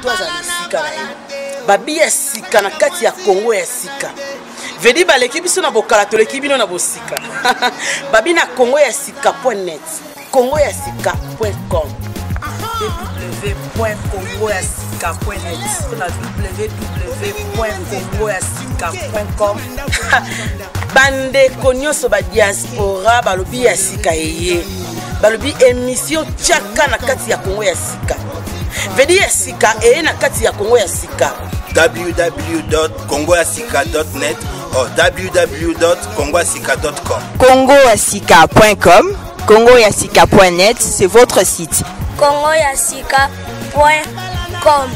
moto azali sika na ye babi ya sika na kati ya Congo ya sika vedi baleki biso na bokala toleki bino na bosika babi na Congo ya sika.net Congo ya sika.com www.congoyasika.net na www.congoyasika.com bandeko nyonso ba diaspora balobi ya sika eye balobi émission tchaka na kati ya Congo ya sika vedi ya sika eye na kati ya Congo ya sika www.congoyasika.net ou www.congoyasika.com congoyasika.com congoyasika.net c'est votre site congoyasika.com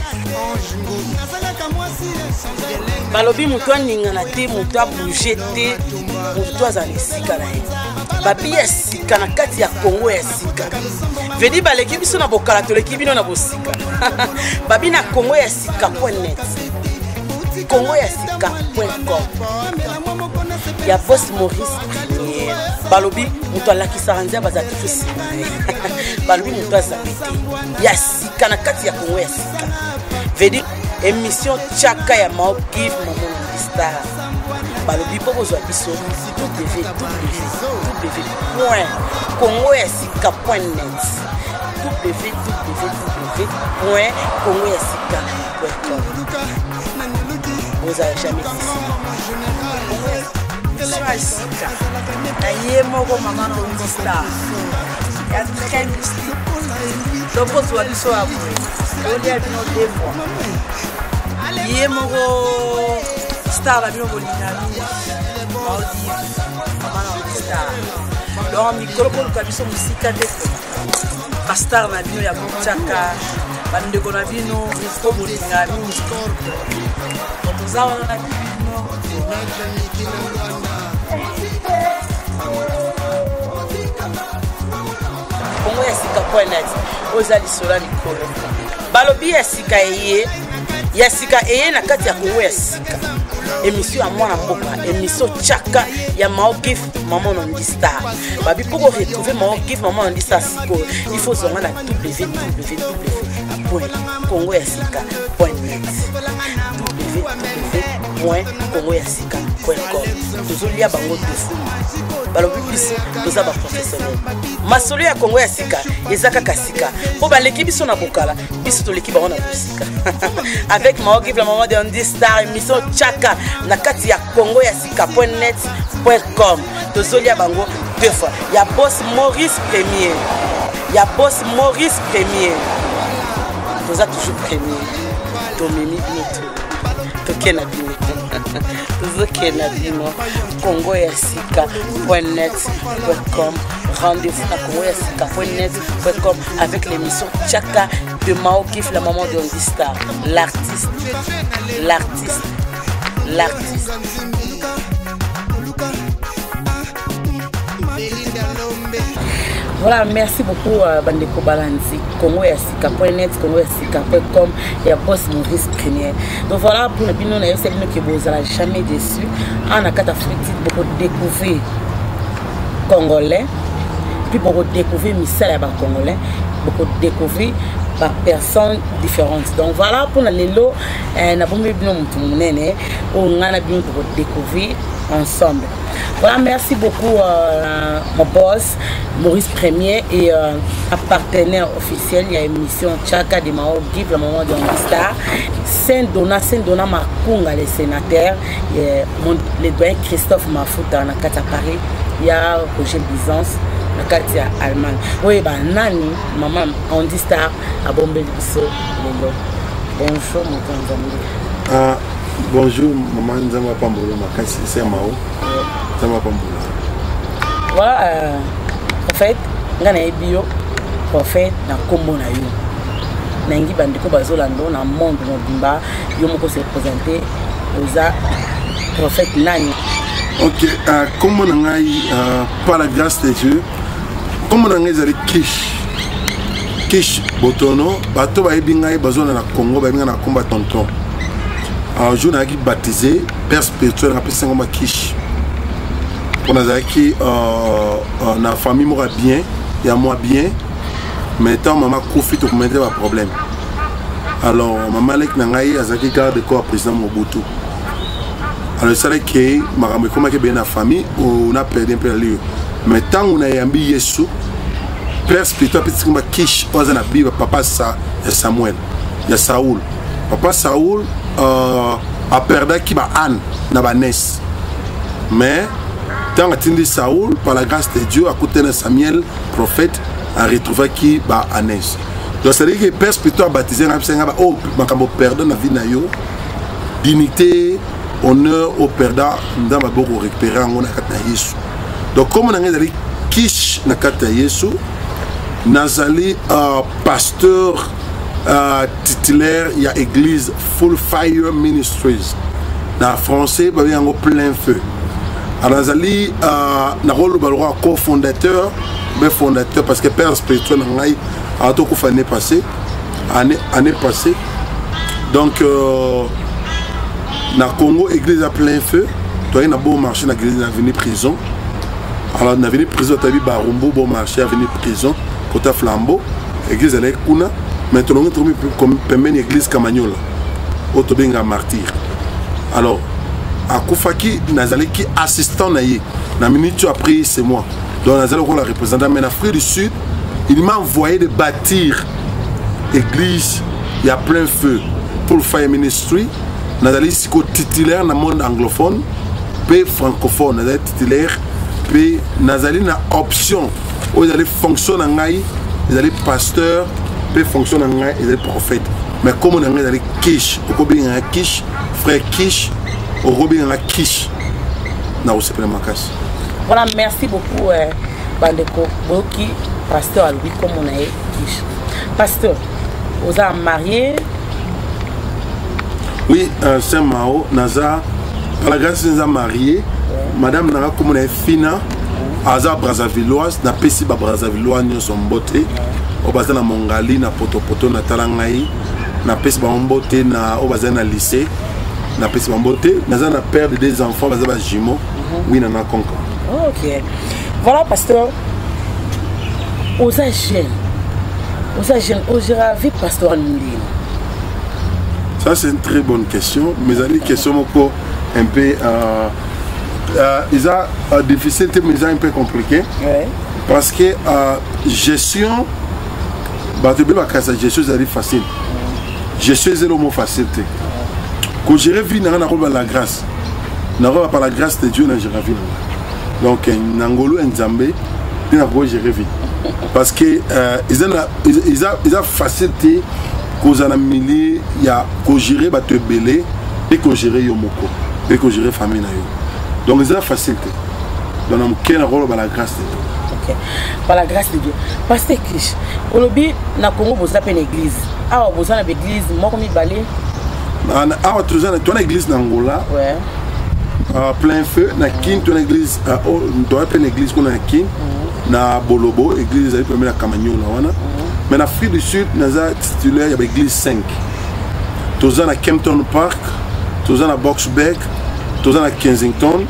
balobi mutu aningana te mutu abouge te mutu azala esika na ye babi ya sika na kati ya Congo ya sika vedi baleki biso na bokala toleki bino na bosika babi na Congo ya sika.net Congo ya sika.com ya boss Maurice Premier balobi mutu alakisaka nzeba bazali tusima balobi mutu azali te ya sika na kati ya Congo ya sika vedi émission tchaka ya Maokif Maman Star balobi po bozwa biso www.congoyasika.net www.congoyasika.com vous avez jamais dit ça aye moko Maman Star ya très mystique donc bozwa biso après on est bino deux fois ye moko star la bino bolinami maudi Maman Star donc mikolo ko kabiso musika te ba star na bino ya tchaka bandeko na bino ko bolingami tozawa na bino Congo ya sika.net ozali sola likolo balobi ya sika eye na kati ya Congo ya sika émission ya mwana mboka émission tchaka ya Maokif Maman Star babi pour retrouver Maokif Maman Star siko il faut zonga na www.congoyasika.net www.congoyasika.com tozolia bango defu balobi biso toza ba professionnel masolo ya Congo ya sika ezaka kasika po baleki biso na bokala biso toleki bango na bosika avec Maokif la Maman Star émission tchaka na kati ya Congo ya sika.net.com tozolia bango deux fois ya boss Maurice Premier toza toujours premier tomemi binoto tokena bino tozokena bino Congo ya sika.net.com rendez-vous na Congo ya sika.net.com avec l'émission Tchaka de Maokif la Maman Star l'artiste Voilà, merci beaucoup Bandeko Balanzi, Congo ya sika.net, Congo ya sika.com et à boss Maurice Premier. Donc voilà, pour le bino, on a eu celle qui vous a jamais déçu. On a quatre Afrique pour découvrir Congolais, puis pour découvrir Missal et Congolais, pour découvrir par personnes différentes. Donc voilà, pour les lots, on a besoin de découvrir ensemble. Voilà, merci beaucoup mon boss Maurice Premier et un partenaire officiel, il y a l'émission Tchaka de Maokif la Maman Star, Saint-Dona Makunga les sénateurs, le doyen Christophe Mafuta na Kata Paris, il y a Roger Byzance na Katia Allemagne. Oui, bah nani Maman Star à Bombay Bisso Lelo. Bonjour mon Tanzanie. Bonjour Maman Nzama Pambolo Makasi c'est Mao. Nzama Pambolo. Voilà, en fait, ngana ebio prophète na kombo na yo. Nangi bandiko bazolando na monde mobimba yo moko se présenter oza prophète nani. OK, comment ngai par la grâce de Dieu, comment ngai zali Kish Botono, bato ba ebinga bazona na Congo ba na komba tonton. Un jour, on a baptisé Père spirituel, on a appelé Sangoma Kish. On a dit que la famille m'aura bien, il y a moi bien, mais tant maman profite pour m'aider à problème. Alors maman lek nangai azaki garde corps président Mobutu. Alors ça là que makambo comment que bien la famille on a perdu un peu le lieu. Mais tant on a yambi Yesu père spirituel petit comme Kish ozana Bible papa Samuel, il y a Saoul. Papa Saoul a perdu qui ba Anne na Banès. Mais tant attendi Saoul par la grâce de Dieu à côté de Samuel prophète a retrouvé qui ba Anès. Donc c'est à dire que père spirituel baptisé na senga ba oh makambo perdre na vie na yo dignité honneur au perdant dans ma boko récupérer en na kata Yesu. Donc comme on a dit Kish na kata Yesu nazali pasteur titulaire il y a église Full Fire Ministries na français ba en plein feu. Alors nazali na rôle balwa cofondateur mais fondateur parce que père spirituel ngai a tout coup année passée année passée. Donc na Congo église à plein feu toi il a beau marché na église na venir prison. Alors na venir prison tabi Barumbo bon marché à venir prison côté Flambeau église elle est kuna maintenant on trouve comme une église Kamanyola autobenga martyr. Alors à Koufaki nazali qui assistant naïe na minute après c'est moi donc nazali ko la représentant mais en Afrique du Sud il m'a envoyé de bâtir église il y a plein feu pour Fire Ministry nazali siko titulaire dans le monde anglophone puis francophone nazali titulaire puis nazali na option où ils allaient fonctionner en ngai ils allaient pasteur puis fonctionner en ngai ils allaient prophète mais comme on a ils allaient Kish au bien un Kish frère Kish au Robin la Kish na aussi plein makas. Voilà, merci beaucoup Bandeko Boki pasteur à lui comme on a Kish. Pasteur, vous avez marié? Oui, Saint Mao Naza par la grâce nous a marié. Madame Nara comme on est fina Aza Brazzavilloise na pesi ba Brazzavilloise nyo son beauté. Au bazin na Mongali na poto na talangai na pesi ba beauté na au bazin na lycée. Na pesi beauté naza na père de deux enfants bazaba jumeaux oui na konka. OK. Voilà pasteur. Aux jeunes aujourd'hui pasteur Ndine. Ça c'est une très bonne question mais une question un peu ils ont difficile mais un peu compliqué parce que gestion gestion c'est facile gestion c'est le mot facilité quand gérer vie n'a pas la grâce n'a pas la grâce de Dieu n'a gérer vie donc n'angolo nzambe n'a pas gérer vie parce que ils ont facilité cause à la millier il y a qu'on gérer ba te belé et qu'on gérer yomoko et qu'on gérer famille na yo donc ils ont facilité donc on quel rôle par la grâce de Dieu. OK par la grâce de Dieu pasteur Kish olobi na Congo vous appelez église ah vous avez église moi comme balé ah tu as ton église d'Angola ouais plein feu na kin ton église on appelle église qu'on a kin na Bolobo église à première Kamanyola wana mais en Afrique du Sud nous a titulaire il y a l'église 5 tous à Kempton Park tous à Boxburg tous à Kensington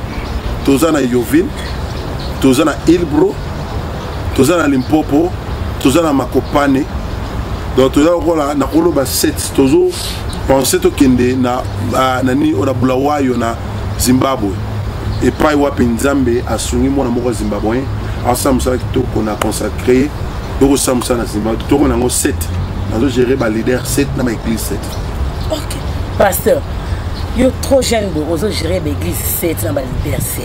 tous à Yoville tous à Hillbrow tous à Limpopo tous à Makopane donc tous à na Koloba 7 toujours pensez au Kende na nani ona Bulawayo na Zimbabwe et pas wapi Nzambe a sungi mwana moko zimbabwéen ensemble ça qu'on a consacré donc ça na Zimbabwe tout on a 7 nous gérer ba leader 7 na église 7. OK pasteur yo trop jeune de ozo gérer l'église 7 na ba leader 7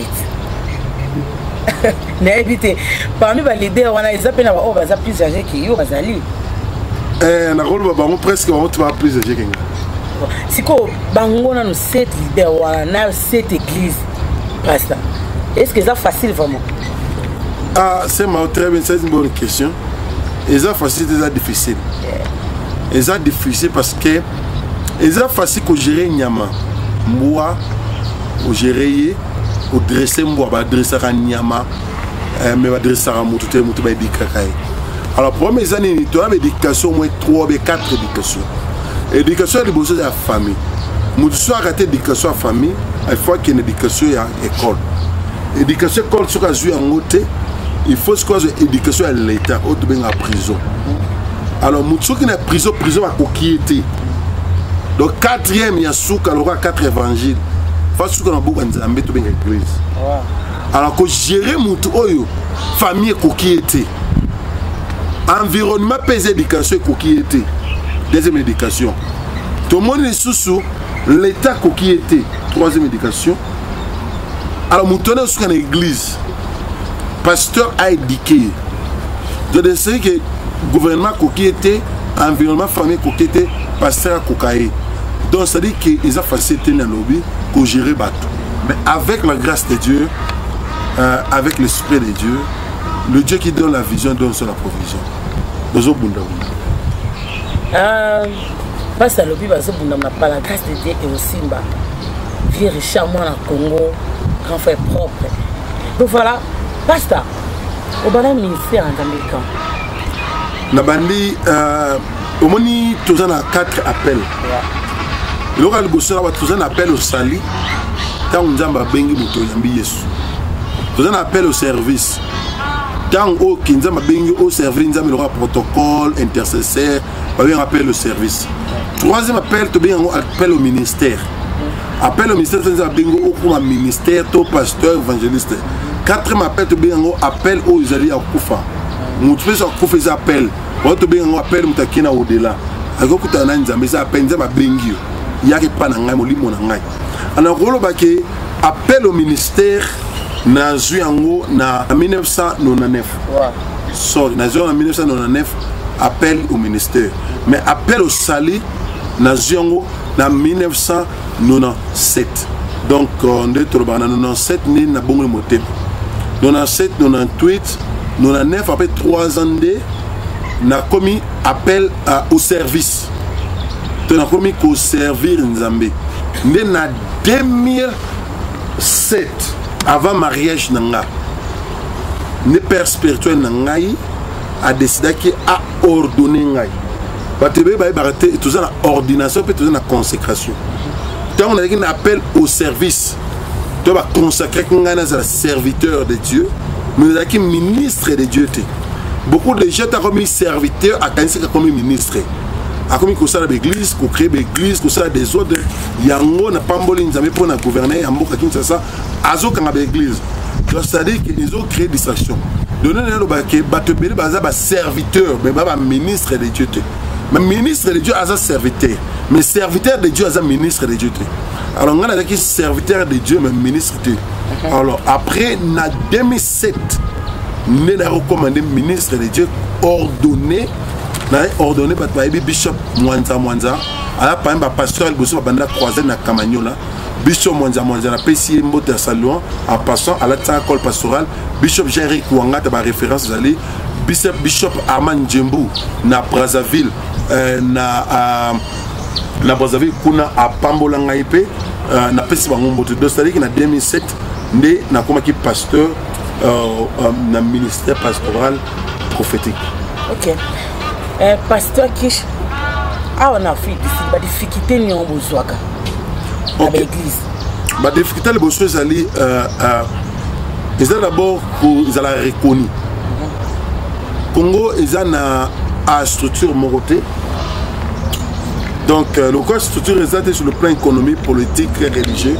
na éviter parmi ba leader on a ils appellent oh baza plus âgé que yo bazali na rôle ba presque on va plus âgé que siko bango na no 7 leader wana 7 église pasteur est-ce que c'est facile vraiment? Ah c'est très bien, c'est une bonne question. Et ça facile, c'est difficile. Et ça difficile parce que et ça facile que gérer nyama moi au gérer au dresser moi ba dresser nyama mais ba dresser mutu ba dikakai. Alors première année tu as l'éducation moins 3 ou 4 éducation. Éducation est besoin de la famille. Mutu soit raté éducation à famille, il faut qu'il y ait une éducation à école. Éducation école sur à jouer en côté il faut ce que l'éducation à l'État ou de bien en prison. Alors mutu qui est prison à coquillité donc 4e ya suka loka 4 évangiles fa suka na buka nzambe to benga église alors que gérer mutu oyo famille koki été environnement pèse éducation koki été deuxième éducation tout le monde est sous l'état koki été troisième éducation alors mutu na suka na église pasteur a éduqué de ce que gouvernement koki été environnement famille koki été pasteur kokaé donc ça dit qu'ils ont facilité dans le lobby pour gérer bateau mais avec la grâce de Dieu avec l'esprit de Dieu le Dieu qui donne la vision donne sur la provision bezo bunda passe à lobby bezo bunda par la grâce de Dieu et aussi bah vieux Richard moi na Congo grand frère propre donc voilà pasteur au bana ministère en américain na bandi au moni tous en a 4 appels le local bossera va tous en appel au sali tant nzamba bengi moto yambi yesu tous en appel au service tant au kinzamba bengi au service nzamba le protocole intercesseur va bien appel au service troisième appel to bien appel au ministère appel au ministère nzamba bengi au comme ministère to pasteur évangéliste quatrième appel to bien appel aux alliés à kufa moto pesa kufa les appels to bien appel mutakina au delà akokuta na nzamba ça appel nzamba bengi yaki pa na ngai molimo na ngai alors kolobaki appel au ministère na zuyango na 1999 sorry na zuyango na 1999 appel au ministère mais appel au sali na zuyango na 1997 donc nde toloba na 97 ni na bongo moté 97 98 99 après 3 ans de na commis appel au service tu n'as commis qu'au servir Nzambe. Na 2007 avant mariage nanga ne père spirituel nangai a décidé qu'il a ordonné ngai batebe ba barate tout ça la ordination peut tout ça la consécration tant on a un appel au service tu vas consacrer ngai na serviteur de Dieu mais on a qui ministre de Dieu beaucoup de gens t'ont commis serviteur à quand c'est comme ministre a comme que ça l'église qu'on crée l'église que ça des autres yango na pamboli nzambe pour na gouverner yamboka kinshasa azo kanga l'église donc ça dit qu'ils ont créé distraction donner le baké batebeli baza ba serviteur mais ba ministre de Dieu mais ministre de Dieu aza serviteur mais serviteur de Dieu aza ministre de Dieu alors on a qui serviteur de Dieu mais ministre de alors après na 2007 né na recommandé ministre de Dieu ordonné par Bishop Mwanza à la fin pasteur el bosso banda croisé na Kamanyola Bishop Mwanza na PC Mbote Salon en passant à la école pastorale Bishop Jerick Wanga ta référence ali Bishop Armand Djembu na Brazzaville na Brazzaville kuna a Pambola ngaipe na PC Bangombote donc c'est-à-dire que na 2007 ndé na comme qui pasteur na ministère pastoral prophétique. OK. Pasteur Kish, on a fait des difficultés ni on besoin dans l'église. La difficulté les besoins ali ils ont d'abord ils ont la reconnu. Congo ils ont une structure moroté. Donc le corps structure est sur le plan économique, politique et religieux.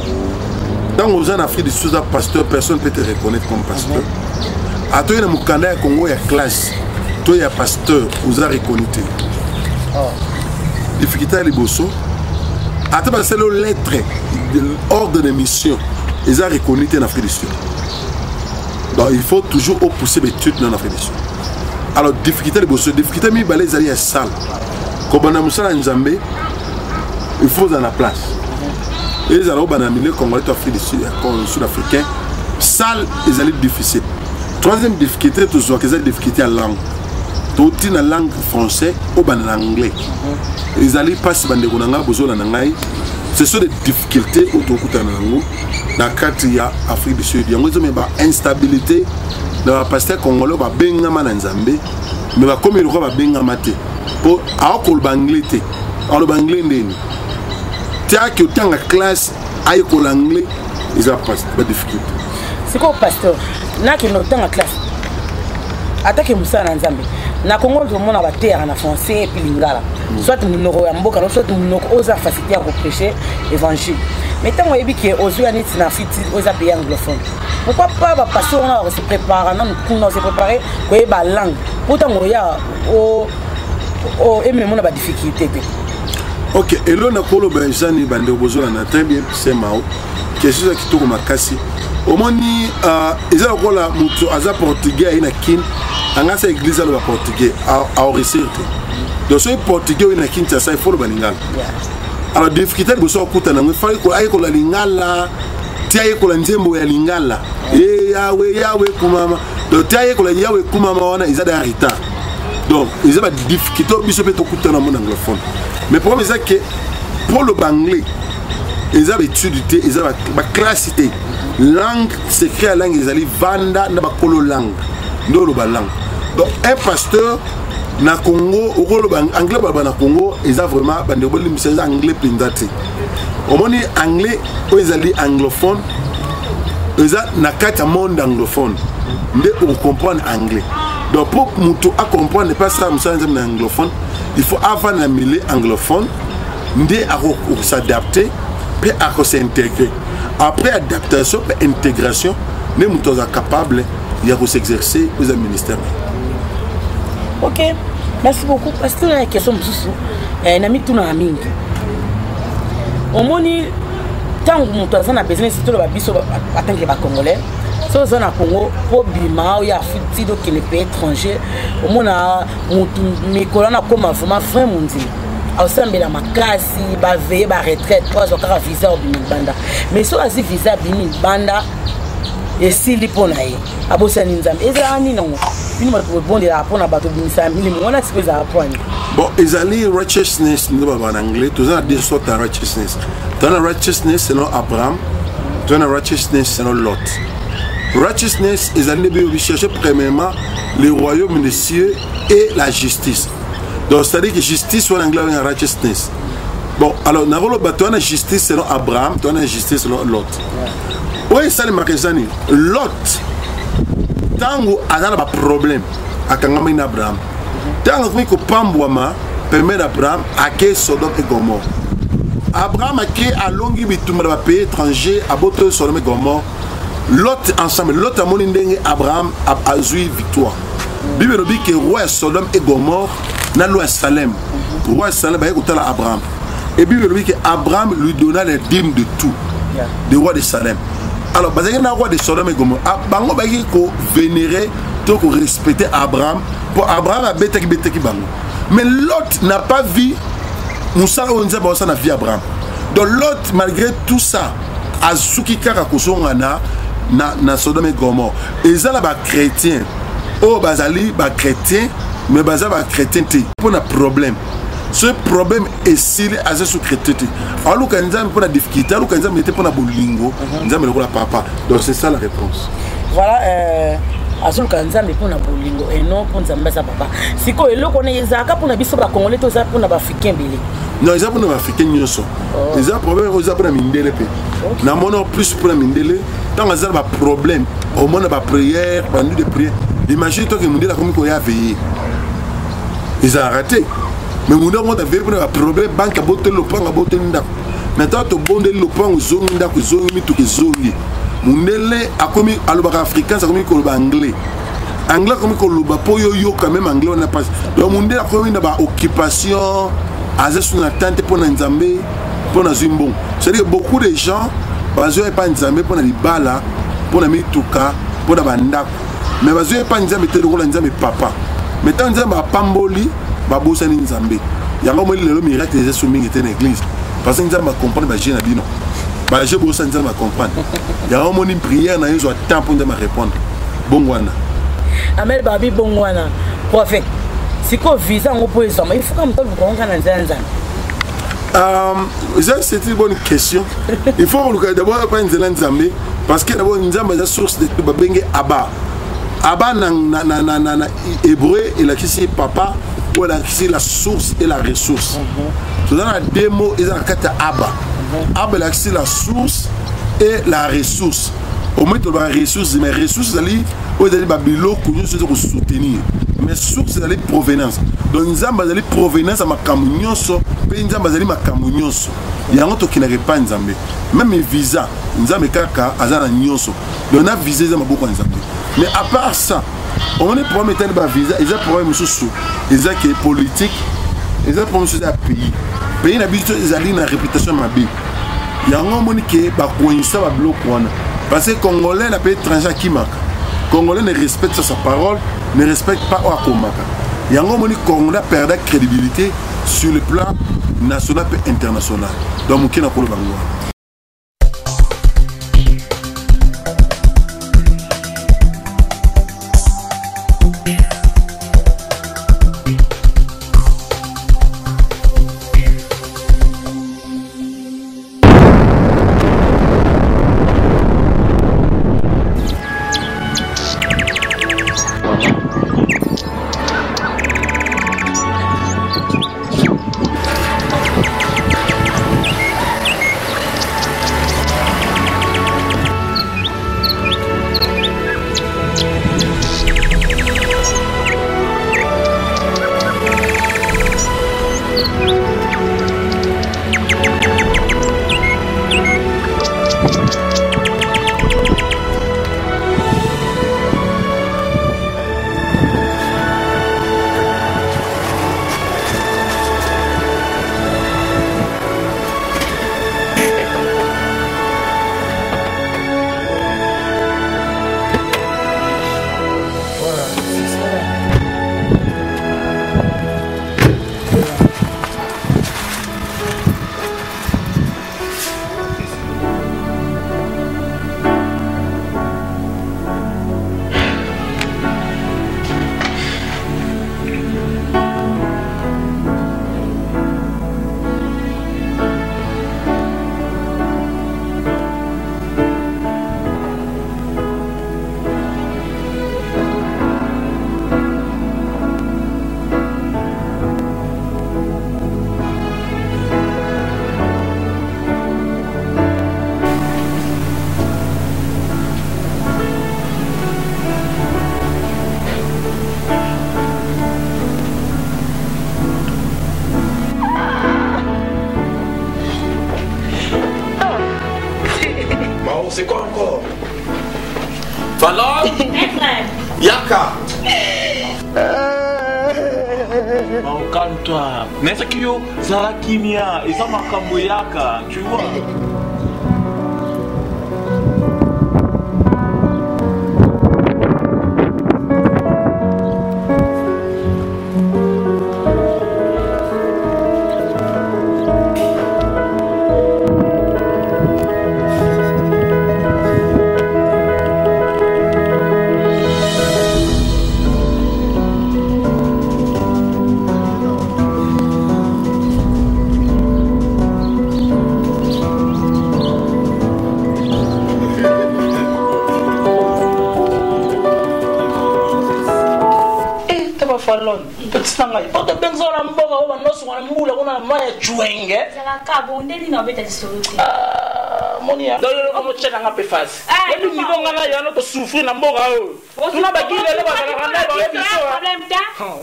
Dans aux en Afrique du Sud, pasteur, personne ne peut te reconnaître comme pasteur. À toi, il y a un Congo, il y a classe. Toi, il y a pasteur, vous avez reconnu. Difficulté à l'Ibosso. À toi, c'est le lettre de l'ordre de mission. Ils ont reconnu en Afrique du Sud. Donc, il faut toujours pousser les études dans l'Afrique du Sud. Alors, difficulté à l'Ibosso. Difficulté à l'Ibosso, ils allaient salle. Quand on a mis ça en Zambé, il faut dans la place. Et les Arabes, dans le milieu congolais, sud-africain, salle, ils allaient difficile. Troisième difficulté, toujours, qu'ils ont des difficultés à la langue. Tout la langue française ou en anglais. Ils allaient passer par des ce sont des difficultés autour de dans le cadre de l'Afrique du Sud. Il y a une instabilité dans le pasteur congolais, il y a un Zambé, mais comme il y a un pour l'anglais, tu as que dans la classe, avec l'anglais, ils ont pas de difficulté. C'est quoi, pasteur? Là, qui est dans la classe, attaque Moussa Nzambe. Na Congo, tout le monde a terre en français et puis lingala. soit monoko ya mboka soit monoko oza facilité à prêcher évangile mais tant on yebi que ozu ani tina fiti oza pays anglophone pourquoi pas ba passer on va se préparer non se préparer ko yeba langue pourtant on ya o et même on a pas difficulté. Ok, et là on a colo benjani bande bozola na très bien c'est mao question qui tourne makasi au moni ils ont la muto aza portugais ina kin anga sa église le portugais à réussir donc ce portugais ina kin ça il faut le baningal alors difficulté de so kuta na ngefali ko ay ko la lingala tiaye ko la nzembo ya lingala e yawe kumama donc tiaye ko la yawe kumama wana ils ont des retard donc ils ont des difficultés biso peut to kuta na mon anglophone mais pour moi c'est que pour le anglais ils ont étudié ils ont la classité langue secret à langue ils allaient vanda na ba kolo langue ndo lo ba langue donc un pasteur na Congo au rôle anglais ba na Congo ils ont vraiment bande boli misé anglais pindati au moni anglais ils allaient anglophone ils ont na kata monde anglophone ndé on comprendre anglais donc pour muto à comprendre pas ça musa nzam anglophone il faut avant un milieu anglophone ndé à s'adapter puis à s'intégrer. Après adaptation et intégration, nous sommes capables de s'exercer aux ministères. Ok, merci beaucoup. Parce que la question est que tout le monde au moins, tant que nous avons besoin de tant que Congolais, si nous avons Congo, pour Bima, il y a des pays étrangers, au moins, nous avons comme vraiment frère mondial. Ensemble la makasi ba veiller ba retraite trois encore visa au banda mais so asi visa bini banda et si li pona ye abosa ninzam ezani non une ma ko bon de la pona bato binisa mili mona si pesa apone bon ezali righteousness ndo ba en anglais tous a des sortes de righteousness dans la righteousness c'est non Abraham dans la righteousness c'est non Lot righteousness ezali be chercher premièrement le royaume des cieux et la justice. Donc, c'est-à-dire que justice, en anglais, c'est righteousness. Bon, alors, nous avons la justice selon Abraham, nous avons la justice selon Lot. Oui, ça, c'est Lot, tant qu'il y a un problème avec Abraham, tant qu'il y a un problème permet Abraham à que Sodome et Gomorre. Abraham a créé à longue un pays étranger à Boto Sodome et Gomorre. Lot ensemble, Lot a monté Abraham a eu victoire. La Bible dit que le roi Sodome et Gomorre n'a pas Salem. Le roi Salem a écouté Abraham. Et la Bible dit que Abraham lui donna les dîmes de tout. Le roi de Salem. Alors, parce que le roi de Sodome et Gomorre, Bango a vénéré, respecter Abraham. Pour Abraham a bêté qui bango. Mais l'autre n'a pas vu Moussa Onza n'a vu Abraham. Donc l'autre, malgré tout ça, a souki kaka kosongana na Sodome et Gomorre. Et ils sont là chrétiens. Oh, bazali ba chrétien, mais bazali ba chrétien pour un problème. Ce problème est scellé à ce chrétien. Alors quand nous avons pour la difficulté, alors quand nous avons été pour la bolingo, nous avons le papa. Donc c'est ça la réponse. Voilà. Azul kanzambe pour na bolingo et non pour nzambaza papa. Siko elo kone ezaka pour na biso ba congolais to za pour na ba africain belé. Non, ils ont pour na africain nyonso. Ils ont problème aux pour na mindele pe. Na mono plus pour na mindele, tant ils ont ba problème, au moins ba prière, ba nuit de prière. Imagine toi que Moundé a commis qu'on a veillé. Ils ont arrêté. Mais Moundé a veillé pour un problème. Banque a boté le pan, a boté le ndak. Maintenant, tu as bondé le pan aux zones ndak, aux zones tout les zones. Moundé a commis à l'obar africain, ça a commis qu'on l'obar anglais. Anglais a commis qu'on l'obar pour yo quand même anglais on n'a pas. Donc Moundé a commis une occupation, à ce qu'on attend pour un Nzambé, pour un Zimbon. C'est-à-dire beaucoup de gens, parce qu'ils n'ont pas Nzambé pour les balas, pour les mitouka, pour les bandak. Mais je ne sais pas si je papa. Mais quand je suis pamboli, je suis nzambe. Il y a un miracle qui est soumis à l'église. Parce que je comprends que je ne sais pas. Je comprendre. Il y a une prière qui est temps pour me répondre. Bongwana. Amel Babi Bongwana. Prophète. Si vous visa, il faut que c'est une bonne question. Il faut d'abord apprendre nzambe. Parce que d'abord, nzambe est la source de tout. Abba. Abba na hébreu et la question papa ou la source et la ressource. Dans la démo ils ont la carte Abba. Abba la source et la ressource. au moins tu as des ressources, mais ressources ali au dali babilo kunyo c'est pour soutenir mais source ali provenance donc nzamba ali provenance à makambo nyonso pe nzamba ali makambo nyonso yango to kinare pas nzambe même visa nzambe kaka azana nyonso donc na visa za maboko nzambe mais à part ça on est problème étant ba visa ils a problème sous ils a qui est politique ils a problème sur un pays na biso ils ali na réputation mabe yango monike ba koinsa ba bloc wana parce que Congolais n'a pas étranger qui marque. Congolais ne respecte sa parole, ne respecte pas Oakomaka. Il y a un moment où Congolais perd la crédibilité sur le plan national et international. Donc, il y a un problème. C'est quoi encore? Fallon? Yaka? Calme-toi. N'est-ce que yo, Zara Kimia, et ça m'a Yaka, tu vois? Petit nangai, pas de benzo la mboga ou non sur la moule on a moyen chouenge. Ça la cabo, on est dans bête de ah monia. Dans le comme tu n'as pas fait. Et nous niveau ngana ya no souffrir na mboga o. Tu n'as pas dit le ba la randa ba biso. Problème ta.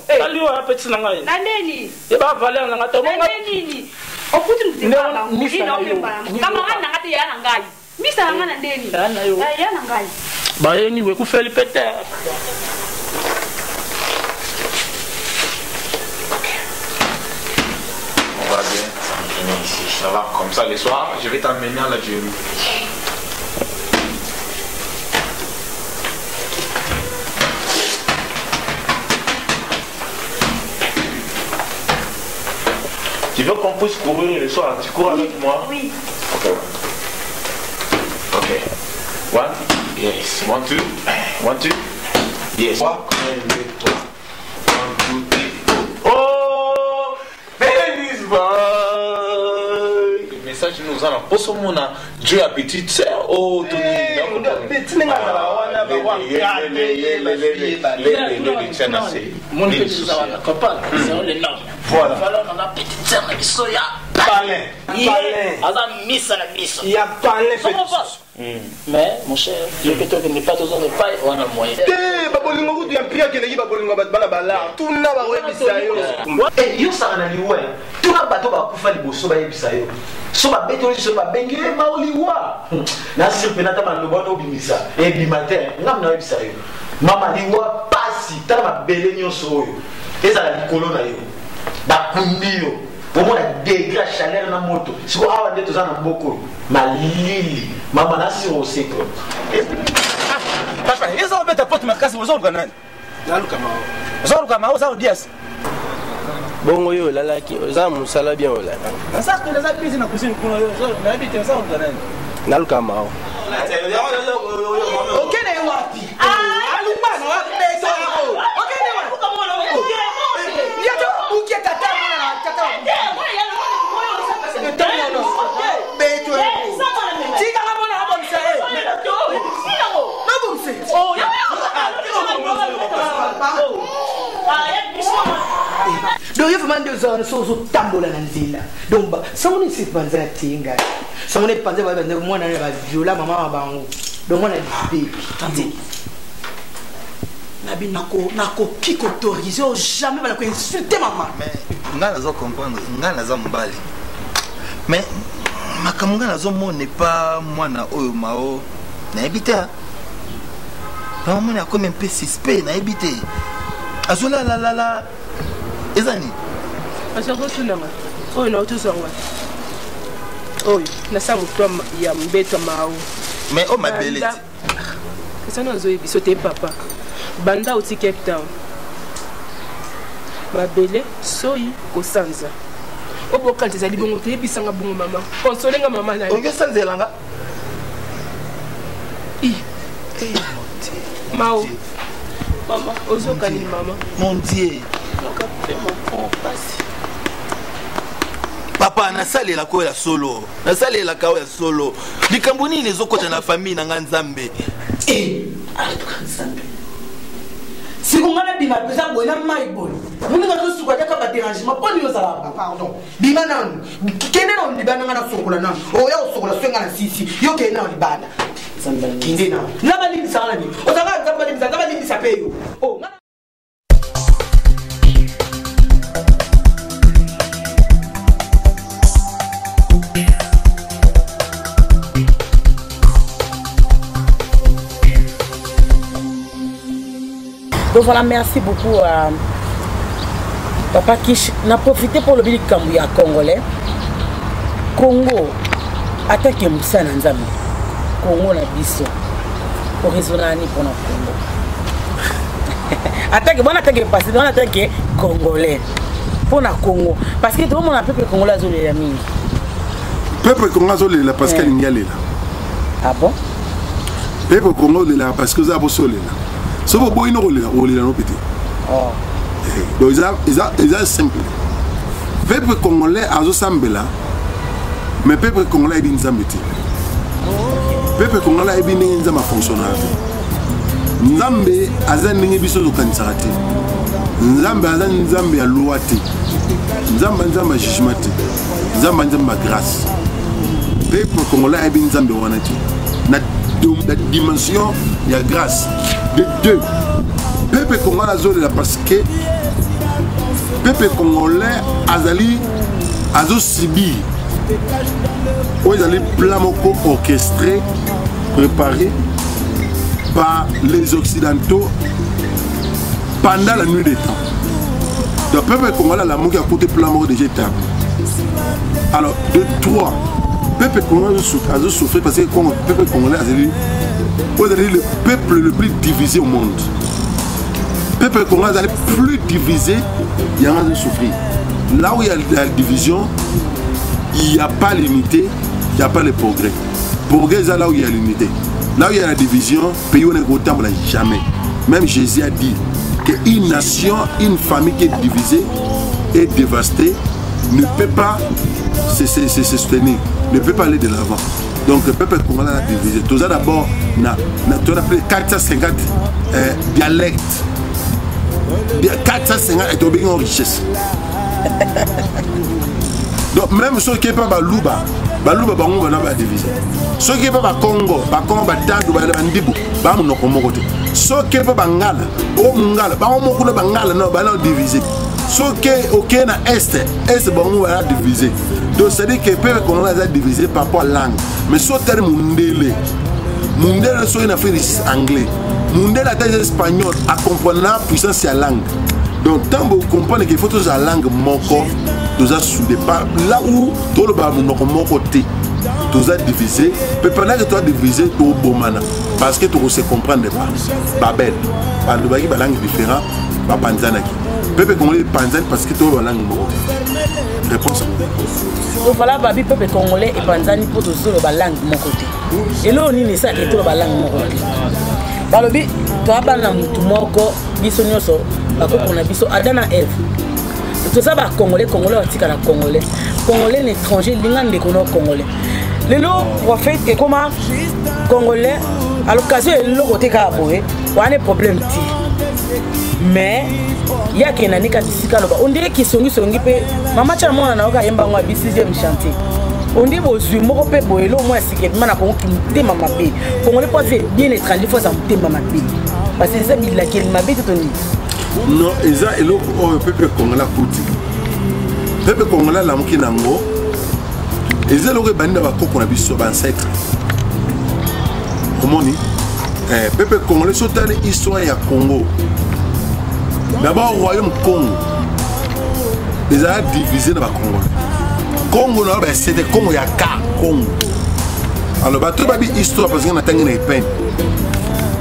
Eh, ali wa petit nangai. Na neni? E ba valer na ngato monga. Neni? O putu ndibala. Ino kembala. Kama ngana ngati ya ngai. Misa ngana neni? Ya ngai. Ba yeni we ku feli pete. On va bien s'entraîner ici. Ça va, comme ça, les soirs, je vais t'emmener à la gym. Tu veux qu'on puisse courir le soir? Tu cours avec moi? Oui. Ok. Ok. One. Yes. 1, 2. 1, 2. Yes. 3. 1, 2, 3. Oh! Feliz boy! Le message nous a pour ce moment, Dieu a petite sœur. Oh, Tony. Voilà. On a petite sœur qui soya. Palais. Il y a palais. Mais mon cher, je que toi que n'est pas tous on n'est pas on a moyen. Babolingo kutu ya mpia kele babolingo bala bala. Tuna ba webisa yo. Yo sa na liwa. Tuna bato ba kufa liboso ba yebisa yo. So ba beto so ba bengi ma oliwa. Na sirpena ta ba lobono bimisa. E bimatin, ngam na yebisa yo. Mama liwa pasi ta ba bele nyonso yo. Eza la likolo na yo. Ba kumbiyo. Pour la dégâts chaleur na moto. Si vous avez des gens beaucoup, ma lili, maman na si au secret. Papa, ils ont fait porte ma casse aux autres gagnants. Là le camaro. Aux autres camaro ça odias. Bongo yo la la ki za musala bien wala. Na ça que les amis na kusini kuna yo, na habite ça au gagnant. Là le camaro. OK ne wapi? Ah, alumana wapi pesa yo. OK ne wapi? Ya to ukie tata. Donc il faut demander aux gens de tambola dans la donc ça on est si pensé à tinga ça on est pensé à moi na ba viola maman bango donc on a dit tandis nabi nako kiko autorisé jamais ba ko insulter maman mais nga nazo comprendre nga nazo mbali mais makamunga nazo mo n'est pas mwana oyo mao na ebita pas mon a comme un peu suspect na ebité azola la ezani asako tunanga oyo na utuzangwa oyo na samu to ya mbeto mao mais o mabeleti ça nous a bisoté papa banda au Cape Town mabele soyi kosanza obokanti zali bongo te bisanga bongo mama consolenga mama na oyo sanzelanga mao mama ozokani mama mon dieu papa nasalela ko ya solo nasalela ka ya solo likambo nini ezokota na famille na nzambe nzambe sikungana bima pesa bona mai bona muni ngato suka ya ka dérangement poni yozala pardon bima nanu kende no libana ngana sokola nanu oya osokola swenga na sisi yo kende no libana kinde na laba ni bisala ni otaka nzamba ni bisapeyo oh Donc voilà, merci beaucoup à Papa Kish. On a profité pour le billet Kambuya congolais. Congo, attaque Moussa Nanzami. Congo na biso. Pour raisonner pour notre Congo. Attaque, bon attaque passé, on attaque congolais. Pour notre Congo. Parce que tout le monde a peuple congolais les amis. Peuple congolais là parce qu'il y a là. Ah bon? Peuple congolais là parce que ça a besoin là. Ce que vous voulez, vous voulez nous péter. Donc, c'est simple. Le peuple congolais a un sambela, mais le peuple congolais est bien zambeti. Le peuple congolais est bien fonctionnel. Nzambe aza ningi biso zokanisaka te. Nzambe aza nzambe ya loi te. Nzambe nzambe jugement te. Nzambe nzambe grâce. Le peuple congolais est bien nzambe wana te. La dimension il y a grâce de deux. Peuple congolais là parce que peuple congolais azali azo sibi. Où ils allaient plan moko orchestré, préparé par les occidentaux pendant la nuit des temps. Donc peuple congolais la moque a côté plan moko déjà établi. Alors de trois. Peuple congolais a souffert parce que le peuple congolais a dit le peuple le plus divisé au monde. Le peuple congolais est le plus divisé, il y a un souffrir. Là où il y a la division, il n'y a pas l'unité, il n'y a pas le progrès. Le progrès, c'est là où il y a l'unité. Là où il y a la division, le pays n'est autant jamais. Même Jésus a dit qu'une nation, une famille qui est divisée et dévastée ne peut pas se soutenir, ne peut pas aller de l'avant. Donc le peuple congolais a divisé. Tout ça d'abord, on a appelé 450 dialectes. 450 est obéi en richesse. Donc même ceux qui ne sont pas Luba, baluba bango bana ba diviser soki pe ba Congo batando ba ndibu ba munoko moko te soki pe bangala o mungala ba moko na bangala no ba na diviser soki OK na est bango ba diviser donc c'est dire que pe Congo a divisé par rapport à langue mais so terme mundele so na fait anglais mundele a espagnol à comprendre la puissance ya langue donc tant vous comprenez qu'il faut tous la langue moko tous a soudé pas là où tout le bas munoko moko te tous a divisé mais pendant que tu as divisé tout bomana parce que tu ne se comprends pas babel bandu baki ba langue différent ba panzanaki peuple congolais panzan parce que tu as la langue moko réponse donc voilà babi peuple congolais et panzani pour tous la langue moko te et là on ni ça et tout la langue moko balobi to abana mutu moko biso nyoso bakoko na biso adana eve tout ça ba congolais otika na congolais l'étranger linga ndeko no congolais lelo prophète que comment congolais à l'occasion le côté ka boye wana problème ti mais ya kena nika tisika loba on dirait ki songi pe mama cha mwana na oka yemba ngwa bi 6e chantier on dit bozui moko pe boye lo mo asike mana ko ki mutema mabe congolais peut être bien étranger faut ça mutema mabe parce que ça il la kelma mabe to ni non eza eloko oyo peuple congolais kuti peuple congolais la moki nango eza eloko ebandi na bakoko na biso bancêtre omoni peuple congolais sotali histoire ya Congo d'abord royaume Congo eza divisé na bakongolais Congo na ba c'était Congo ya ka Congo alors bato babi histoire parce que na tangi na peine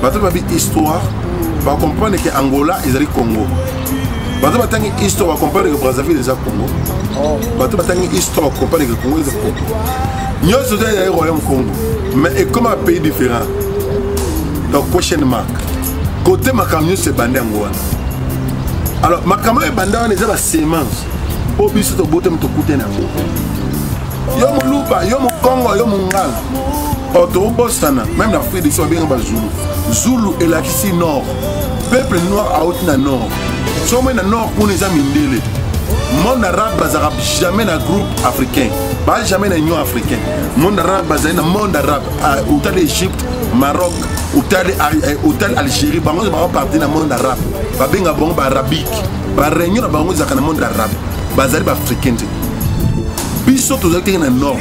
bato babi histoire va comprendre que Angola est Congo. Bato batangi histoire va comprendre que Brazzaville est Congo. Bato batangi histoire va comprendre que Congo est Congo. Nous sommes un royaume Congo, mais comme un pays différent. Donc question mark. Côté Makamio c'est bandé Angola. Alors Makamio est bandé on est la sémence. Au biso to botem to côté nango. Yo muluba, yo Congo, yo Mungala. Auto Bosana, même l'Afrique du Sud bien Zulu. Zulu et la Kissi Nord. Peuple noir à haute na Nord. Sommet na Nord pour les amis ndele. Monde arabe bazarab jamais na groupe africain. Pas jamais na union africain. Monde arabe bazar na monde arabe. Outal Égypte, Maroc, outal Algérie. Bango ba parti na monde arabe. Ba benga bon ba arabique. Ba réunion na bango za na monde arabe. Bazar ba africain. Biso to za na Nord.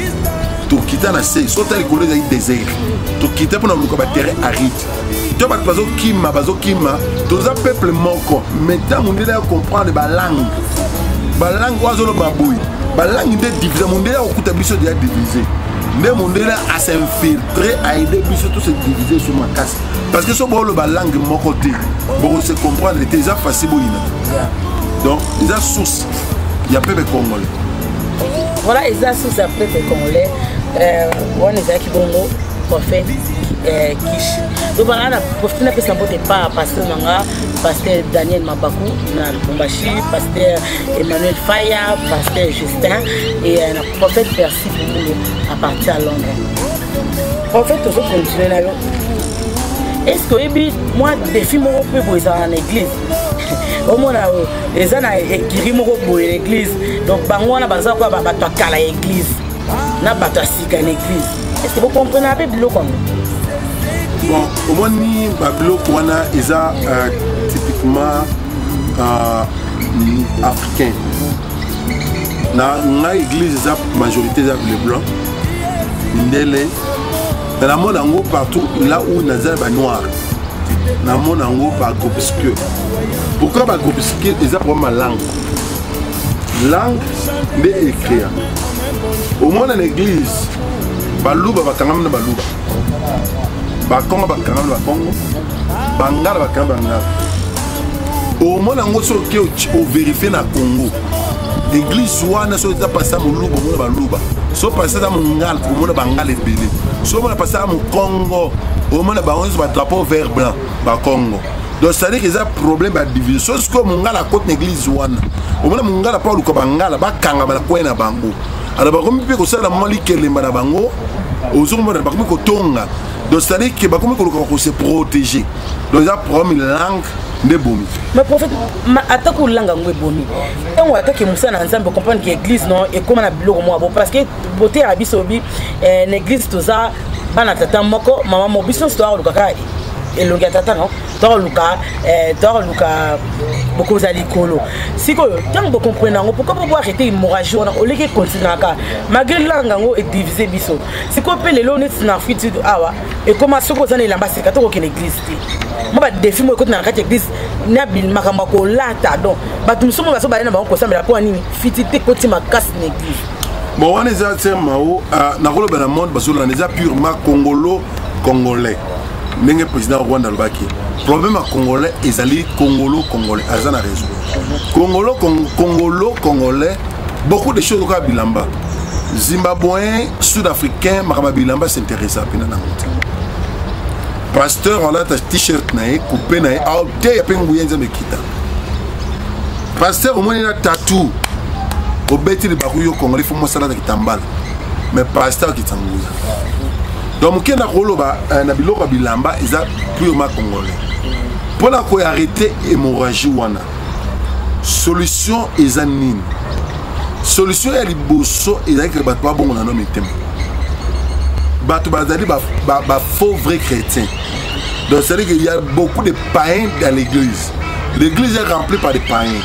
Tu quittes na se so tali kolo za désert tu quittes pour na luka ba terrain aride tu ba bazo kima to za peuple moko maintenant on doit comprendre ba langue oiseau lo baboui ba langue de diviser mon doit okuta biso de diviser mais mon doit à s'infiltrer à aider biso tout se diviser sur ma casse parce que so bo lo ba langue moko te bo se comprendre les ça facile boina donc ils a source il y a peuple congolais voilà ils a source peuple congolais on est à Kibongo prophète Kish donc voilà profite na pesa mbote pa pasteur nanga pasteur Daniel Mabaku na Lubumbashi pasteur Emmanuel Faya pasteur Justin et na prophète Percy Boulo à partir à Londres prophète toujours continuer là est-ce que moi défi mon peu pour ça en église au moins les gens écrit mon pour l'église donc bango na baza quoi bato kala église na bato asika l'église est-ce que vous comprenez un peu bleu comme bon au moins ni bablo kwana isa typiquement africain na église za majorité za bleu blanc ndele dans la monde en partout là où nazar ba noir na monde en par groupuscule pourquoi ba groupuscule ils a vraiment langue de écrire au moins dans l'église baluba bakangam na baluba bakongo bakangam na bakongo bangala bakangam bangala au moins ngo so ke o vérifier na Congo l'église wana so ta passa mo luba mo baluba so passa da mo ngala mo na bangala ebele so mo na passa mo Congo au moins ba onze ba drapeau vert blanc ba Congo donc ça dit que ça problème ba division so ko mo ngala côté l'église wana au moins mo ngala pa lu ko bangala bakanga ba ko na bango alors ba komi pe ko sala mo likelemba na bango ozomo ba komi ko tonga donc c'est à dire que ba komi ko se protéger donc ça problème langue nde bomi. Mais prophète, attaque ou langa ngwe bomi. Et on attaque Moussa na nzambe comprendre que l'église non et comment na biloko moi bon parce que beauté à bisobi l'église tout ça bana tata moko maman mo biso histoire lukaka elongi tata non dans luka beaucoup za likolo. Siko tant vous comprenez pourquoi pas arrêter hémorragie on au lieu que continuer ka malgré langa ngo est divisé biso. Siko pe le lonet na Afrique awa et comment soko za na l'ambassade ka to ko l'église. Moi ba défi mo écoute na ka église na bil makamba ko lata donc ba tum somo ba so ba na ba ko samela po nini fitité koti makasi na église. Bon on est à Mao na rolo ba na monde ba so la neza purement congolais. N'est président Rwanda Lubaki. Problème à congolais ezali congolais azana raison. Congolais beaucoup de choses au bilamba. Zimbabwéen, sud-africain, makaba bilamba s'intéresse à pina na monte. Pasteur on a ta t-shirt na coupé na a te ya penguye nzambe kita. Pasteur au moins il a tatou. Au beti de bakuyo congolais faut moi ça la kitambala. Mais pasteur qui t'angouza. Donc kena koloba na biloko bilamba eza purement congolais. Pour la ko arrêter hémorragie wana. Solution eza nini? Solution ya liboso eza que bato ba bongo na no metema. Bato bazali ba faux vrais chrétiens. Donc c'est-à-dire qu'il y a beaucoup de païens dans l'église. L'église est remplie par des païens.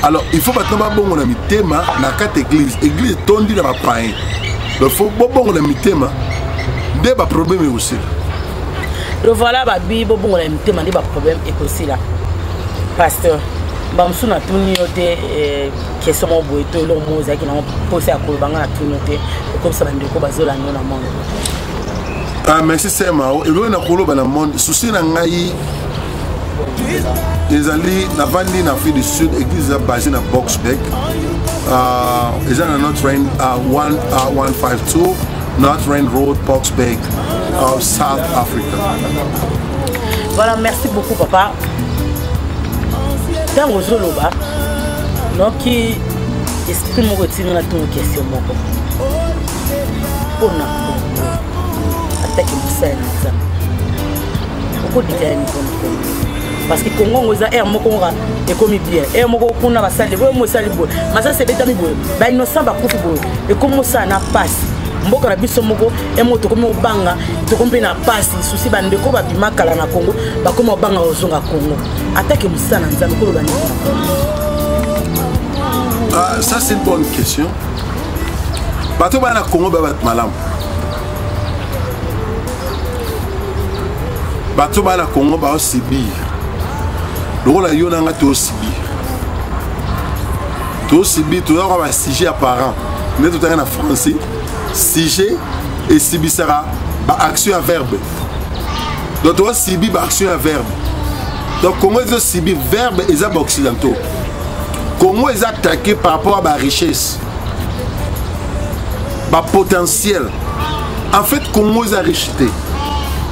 Alors il faut bato ba bongo na mitema na quatre églises. Église tondi na ba païens. Donc faut bongo na mitema. Des problèmes aussi. Le voilà, babi, bon, on a un thème, des problèmes aussi là. Pasteur, Bamsou n'a tout noté, qui est sur mon bout, et le mot qui n'a posé à Kolbanga a tout noté, comme ça, on a bazola dans le monde. Ah, merci, c'est Mao. Et l'on a Koloba dans le monde, souci n'a ngaï. Les alliés, n'a pas dit, n'a fait du sud, église basée dans Boxbeck. Ils ont notre train 152. North Rand Road, Boxbeck, South Africa. Voilà, merci beaucoup, papa. Dans vos oloba, donc qui exprime mon retenu dans ton question, mon papa. On a attaqué le Sahel. Beaucoup de gens parce que Congo, on a un mot et comme bien. Et on a un salle de bois, on salle de bois. Mais ça, c'est bétami bois. Ben, nous sommes à couper bois. Et comment ça n'a pas mboka na biso moko emoto komo banga to kombe na pasi susi bande ko babima kala na Congo bakoma banga ozonga Congo attaque musana nzambe ko lobani. Ah, ça c'est une bonne question. Bato ba na Congo ba malam. Bato ba na Congo ba osibi. Lokola yona nga to osibi. To osibi to ya ba sujet apparent. Mais tout en français. Sujet et sibi sera action à verbe. Donc toi sibi action à verbe. Donc comment est-ce sibi verbe et ça occidentaux. Comment est attaqué par rapport à la richesse, le potentiel. En fait comment est richité.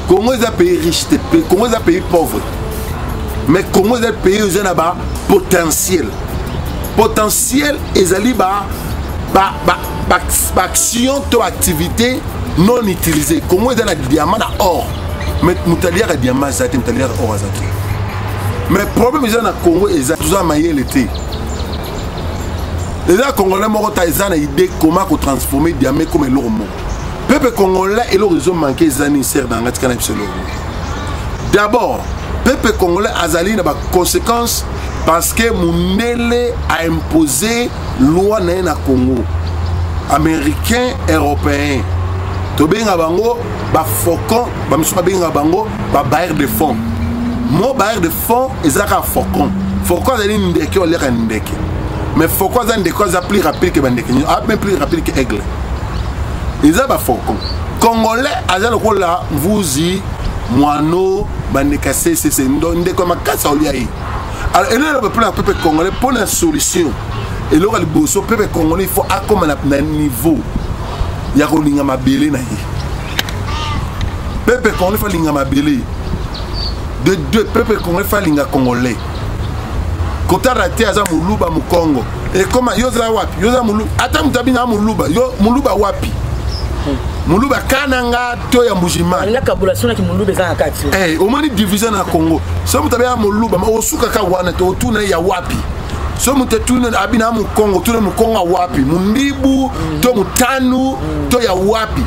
Comment est pays richité, comment est pays pauvre. Mais comment est pays où il potentiel. Potentiel et ali action to activité non utilisée. Comment est le diamant or? Mais mutalière a diamant zati, mutalière or zati. Mais le problème est que le Congo est tout ça maillé l'été. Les Congolais ont une idée comment transformer le diamant comme l'or. Le peuple congolais et l'or ils ont manqué les années dans la canne. D'abord, le peuple congolais a des conséquences parce que Mundele a imposé loi dans le Congo. Américains, européens. Tobenga bango, ba faucon, ba monsieur benga bango, ba bailleur de fonds. Mon bailleur de fonds, ils ont un faucon. Faucon, c'est une ndeke, on l'a ndeke. Mais faucon, c'est une ndeke, c'est plus rapide que ndeke. Même plus rapide que aigle. Ils ont un faucon. Congolais, ils ont le rôle là, vous y, moineau, bandeka, c'est ndeke comme casse au liaï. Alors, il y a le peuple congolais pour la solution. Et là, le peuple congolais, il faut accommoder un niveau. Il y a un belé. Le peuple congolais, il faut un belé. De deux, peuple congolais, il faut un congolais. Quand tu as raté, tu as Muluba au Congo. Et comment, Yosa Wapi, Yosa Muluba, attends, tu as Muluba, Muluba Wapi. Muluba kananga to ya Mbujimai. Nga kabula sona ki Muluba za kati. Omani division na Congo. So mutabya Muluba ma osuka ka wana to tuna ya wapi. So mutetuna abina mu Congo tuna mu Congo wapi. Mundibu to mutanu to ya wapi.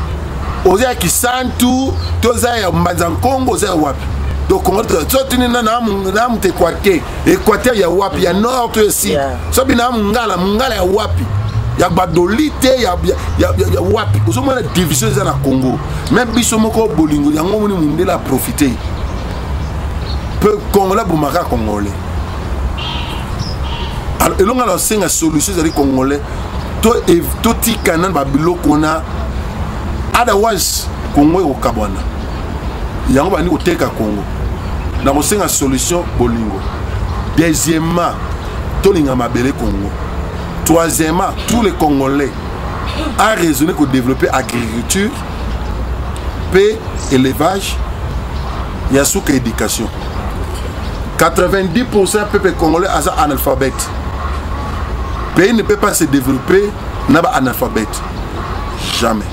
Oza Kisantu to za ya Mbanza Congo za wapi. Donc Congo so tuna na mu Équateur ya wapi ya nord to sud. So bina ngala ya wapi. Ya badolite ya wapi ozo mona division za na Congo même biso moko bolingo yango moni mundela profiter peu Congolais bumaka Congolais alors elonga la senga solution za Congolais to tikana ba biloko na otherwise Congo ko kabwana yango bani ko teka Congo na ko senga solution bolingo deuxièmement to linga mabele Congo. Troisièmement, tous les Congolais ont raisonné pour développer l'agriculture, paix, élevage, il y a sous éducation. 90% du peuple congolais est analphabète. Le pays ne peut pas se développer n'a pas analphabète. Jamais.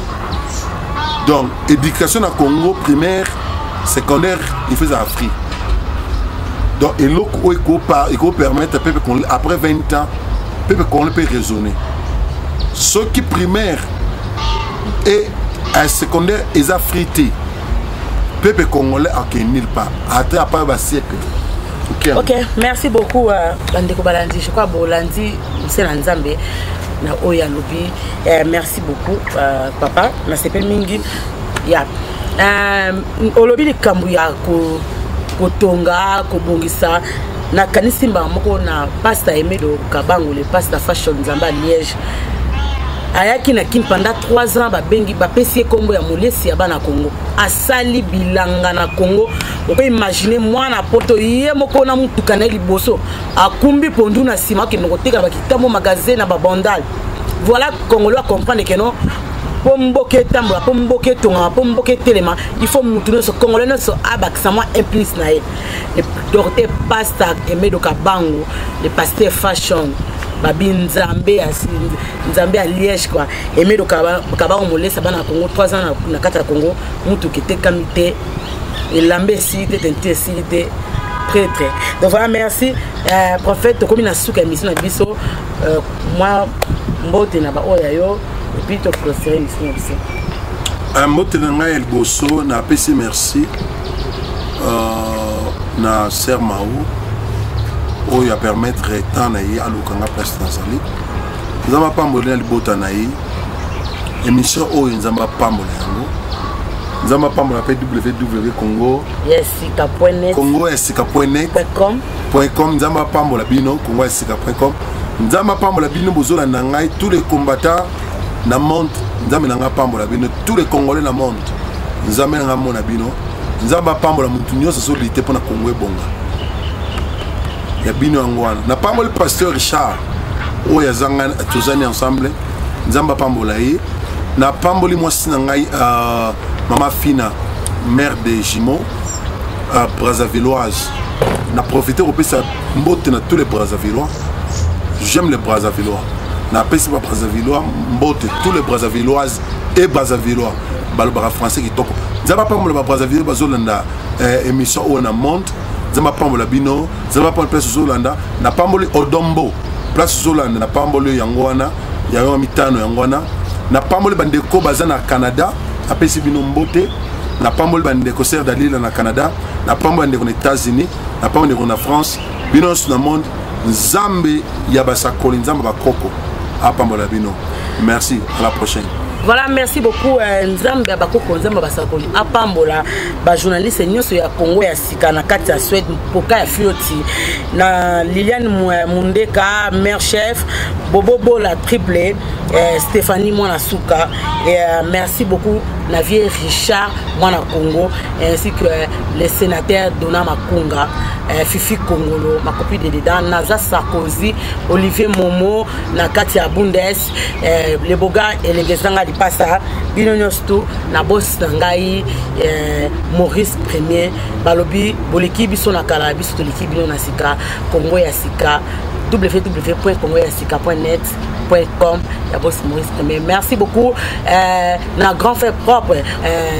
Donc, éducation dans le Congo, primaire, secondaire, il fait Afrique. Donc, il faut permettre au peuple congolais, après 20 ans, le peuple congolais peut raisonner. Ceux qui primaire et secondaire, ils ont frité. Le peuple congolais a nulle part. Après un siècle. Ok, merci beaucoup Bandeko Balandi. Je crois que Bolandi, c'est Nzambe. Na oya lobi. Merci beaucoup papa. Na sepe mingi. Ya. Olobi likambu ya kotonga, kobongisa. Na kanisimba moko na pasta Emedo Kabango, le pasta fashion Nzamba Liège. Ayaki na kim pendant 3 ans babengi bapesi kombo ya molesi ya bana Congo. Asali bilanga na Congo. On peut imaginer moi na poto yé moko na mutuka na liboso. Akumbi pondu na sima ki nokoteka bakitambo magasin na babandal. Voilà Congolais comprendre que non pour mboke tambola pour mboke tonga pour mboke telema il faut mutuno so Congolais no so abakisa moi implice na ye. Le docteur Pasteur Emedo Kabango, le pasteur fashion babi Nzambe à Liège quoi. Emedo Kabango molesa bana Congo 3 ans na kata Congo mutu kete kamite et l'ambécité d'intensité très très. Donc voilà, merci prophète comme na souka émission na biso moi mbote na ba oya yo et puis to prospérer ici aussi. Mbote na ngai elboso na pesi merci na Sœur Mao oyo ya permettre tant na yi alukanga place nazali. Nzamba pambola libota na yi émission oyo nzamba pambola yango. Nzamba pambola pe www.congo yesika.net Congo yesika.net.com nzamba pambola bino Congo yesika.com nzamba pambola bino bozola na ngai tous les combattants na monde nzamba nanga pambola bino tous les Congolais na monde nzamba nanga mona bino nzamba pambola mutu nyonso so lité pona Congo ebonga ya bino angwana na pambola pasteur Richard oyo yazanga tozani ensemble nzamba pambola ye na pamboli mwasi na ngai Maman Fina, mère de Jimo, Brazzavilloise. On a profité pour ça, mbote na tous les Brazzavillois. J'aime les Brazzavillois. On a appelé pas Brazzavillois, mbote tous les Brazzavilloises et Brazzavillois. Balobara français qui toque. Zaba pas mon Brazzavillois, bazolanda émission où on a monte. Zaba pas mon labino, zaba pas place Zolanda. Na pas mon Odombo, place Zolanda. Na pas mon Yangwana, Yayo Mitano Yangwana. Na pas mon bandeko bazana Canada. Après si bino mbote na pambol bande ko ser dalil na Canada na pambol bande ko États-Unis na pambol bande ko na France bino na monde Nzambe ya basakoli Nzamba bakoko a pambola bino. Merci, à la prochaine. Voilà, merci beaucoup Nzambe ya bakoko Nzamba basakoli a pambola ba journaliste nyonso ya Congo ya sika na kati ya Suède poka ya Fioti na Liliane Mundeka mère chef Bobo la triple Stéphanie Mwana Souka et merci beaucoup Navier Richard Mwana Congo ainsi que les sénateurs Dona Makunga Fifi Kongolo ma copine de dedans Naza Sarkozy Olivier Momo na Katia Bundes les boga et les gesanga di passa binonyosto na boss nangai Maurice Premier balobi boliki biso na kala biso toliki bino na sika Congo ya sika www.congoyasika.net.com. Mais merci beaucoup. Na grand frère propre.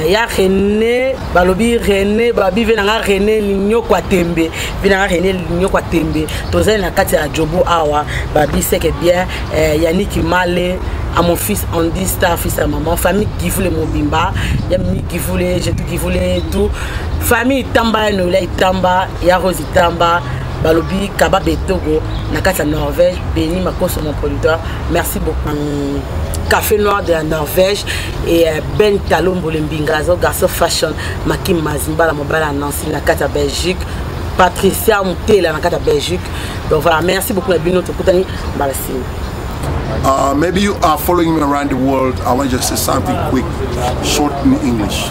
Ya René, Balobi René, Babi Venanga René Ligno Kwatembe. Venanga René Ligno Kwatembe. Tozen na kati ya Jobo Awa. Babi c'est que bien. Yannick Malé. À mon fils Andy Star, fils à maman, famille qui voulait mon bimba, Yamni qui voulait, j'ai tout qui voulait tout, famille Tamba, Noula Tamba, Yarosi Tamba, Balobi, Kaba Betogo, Nakata Norvège, Béni Makos, mon producteur, merci beaucoup. Café Noir de la Norvège et Ben Talon Bolembingazo, Garçon Fashion, Makim Mazimba, la Mobala Nancy, Nakata Belgique, Patricia Moutela, Nakata Belgique. Donc voilà, merci beaucoup, Bino Tokutani, Balassi. Maybe you are following me around the world. I want to just say something quick, short in English.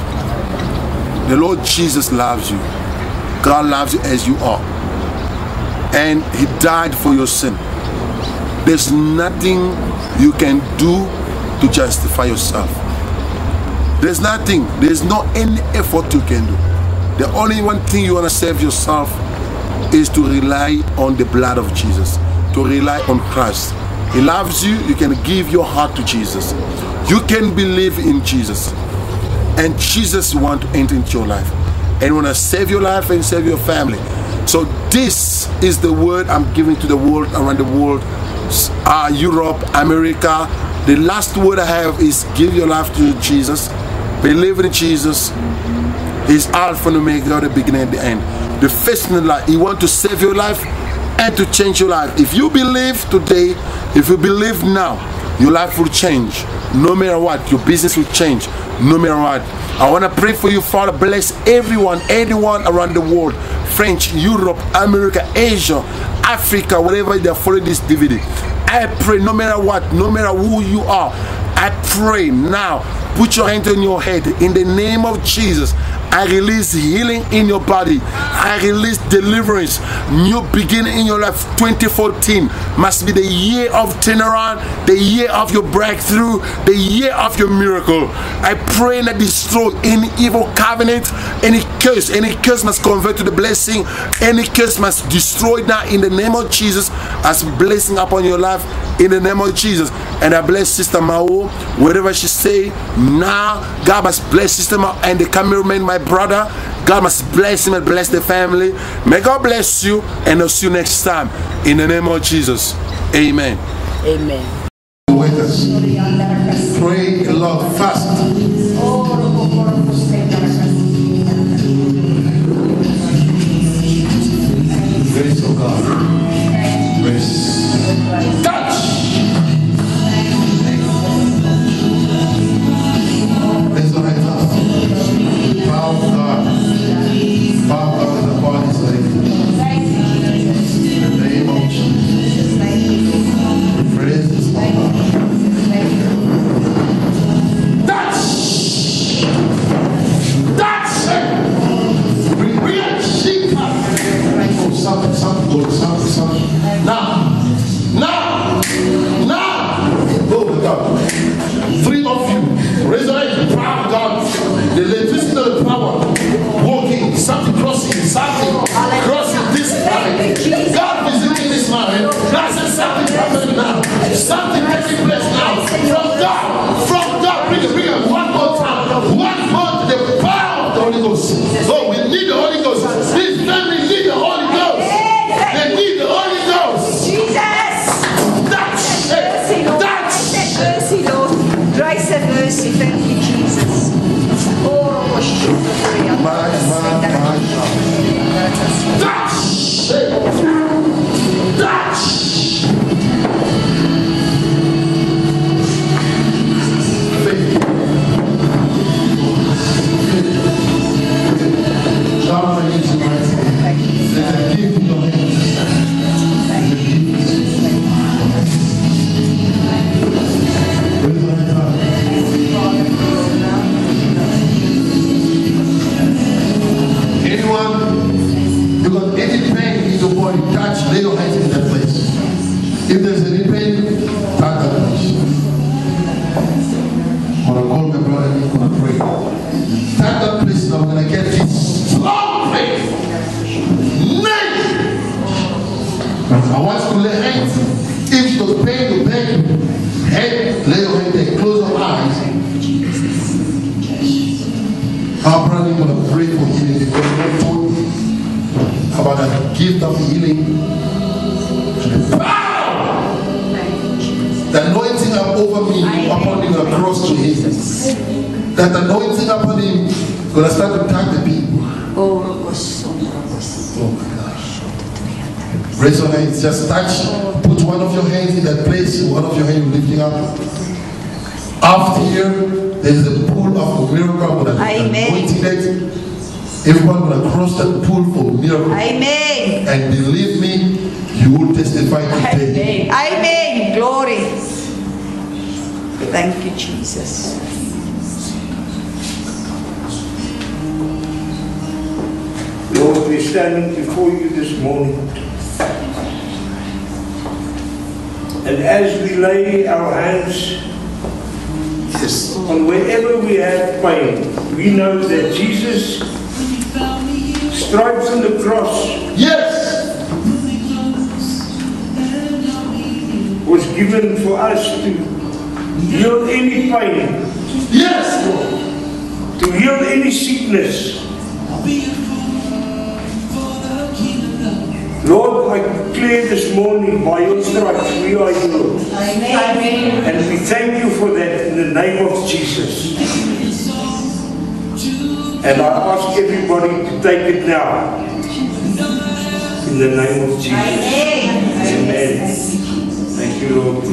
The Lord Jesus loves you. God loves you as you are. And He died for your sin. There's nothing you can do to justify yourself. There's nothing. There's no any effort you can do. The only one thing you want to save yourself is to rely on the blood of Jesus, to rely on Christ. He loves you. You can give your heart to Jesus. You can believe in Jesus. And Jesus wants to enter into your life. And want to save your life and save your family. So this is the word I'm giving to the world, around the world. Europe, America. The last word I have is give your life to Jesus. Believe in Jesus. He's Alpha and Omega, the beginning and the end. The first in life. He wants to save your life and to change your life. If you believe today, if you believe now, your life will change. No matter what, your business will change. No matter what. I want to pray for you, Father. Bless everyone, anyone around the world. French, Europe, America, Asia, Africa, wherever they are following this DVD. I pray, no matter what, no matter who you are, I pray now, put your hand on your head. In the name of Jesus, I release healing in your body. I release deliverance. New beginning in your life. 2014 must be the year of turnaround, the year of your breakthrough, the year of your miracle. I pray and I destroy any evil covenant, any curse must convert to the blessing. Any curse must destroy now in the name of Jesus as blessing upon your life in the name of Jesus. And I bless Sister Mao, wherever she say now. God must bless Sister Mao and the cameraman, my brother. God must bless him and bless the family. May God bless you, and I'll see you next time in the name of Jesus. Amen. Amen. With us. Pray a lot, fast. Grace of God. Grace. Touch. Let's go right now. Power of God. Power of God is upon His life. In the name of Jesus. Praise His name. Touch. Touch. Real sheep. Something. Now. Go with God. 3 of you. Resurrect the power of God. The electricity of the power. Walking. Something crossing this marriage. God visiting this marriage. God says something happening now. Something taking place now. From God. Bring it. One more time. One more. The power of the Holy Ghost. Oh, we need the Holy Ghost. This family need the Holy Ghost. They need the Holy Ghost. Jesus. Mercy, Lord. Grace and mercy. Thank you, Jesus. Lay your hands in that place. If there's any pain, touch that place. I'm going to call my brother and I'm going to pray. Touch that place and I'm going to get this strong faith. Name. I want you to lay hands. If she was paying the bank, head, lay your hand there, close your eyes. I'm probably going to pray for healing because God told me about that gift of healing. The anointing up over me, upon him across to him. That anointing upon him gonna start to attack the people. Oh my gosh. Raise your hands, just touch. Put one of your hands in that place, one of your hands lifting up. After here, there's a pool of miracle. Anointing it. Everyone will cross that pool for miracle. Amen. And believe me, you will testify today. Amen. Glory. Thank you, Jesus. Lord, we're standing before you this morning. And as we lay our hands on wherever we have pain, we know that Jesus' stripes on the cross, was given for us to heal any pain, to heal any sickness. Lord, I declare this morning, by your stripes we are healed. Amen. And we thank you for that in the name of Jesus. And I ask everybody to take it now. In the name of Jesus. Amen. Thank you, Lord.